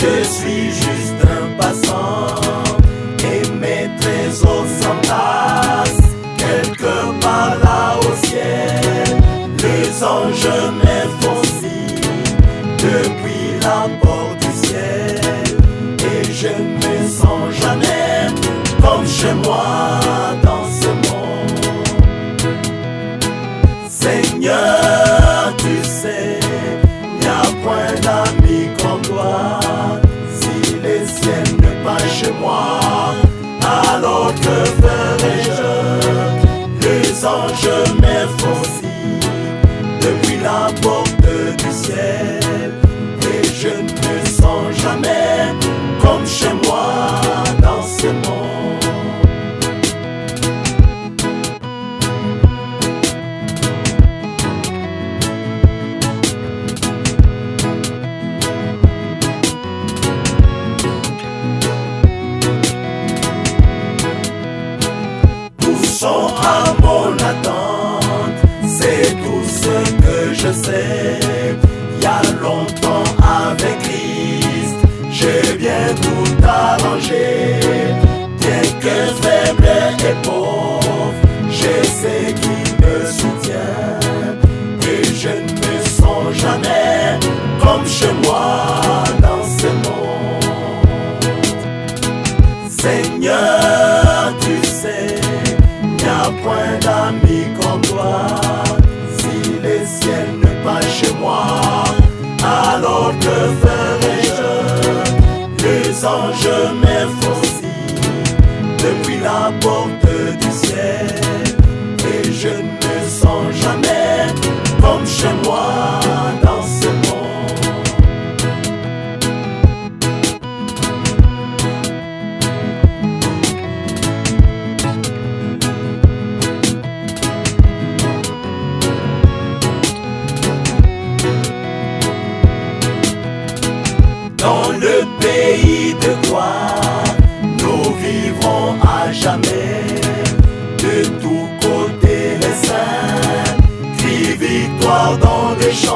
Je suis juste un passant et mes trésors s'entassent quelque part là au ciel. Les anges me font signe depuis la porte du ciel, et je ne me sens jamais comme chez moi dans ce monde. Seigneur, tu sais, il n'y a point d'amis comme toi. Si les ciels ne passent chez moi, alors que ferai-je? Les anges me font signe depuis la porte du ciel, et je ne me sens jamais comme chez moi dans ce monde. Poussons à mon attente, c'est tout ce que je sais. Il y a longtemps avec Christ, j'ai bien tout arrangé. Bien que faible et pauvre, je sais qu'il me soutient, et je ne me sens jamais comme chez moi dans ce monde. Seigneur, tu sais, il n'y a point d'amis comme toi. Si les ciels ne passent chez moi, alors que ferai-je? Les anges me font signe depuis la porte du ciel, et je ne me sens jamais comme chez moi dans ce monde. Dans le pays de gloire, nous vivrons à jamais. De tous côtés les saints crient victoire dans les champs.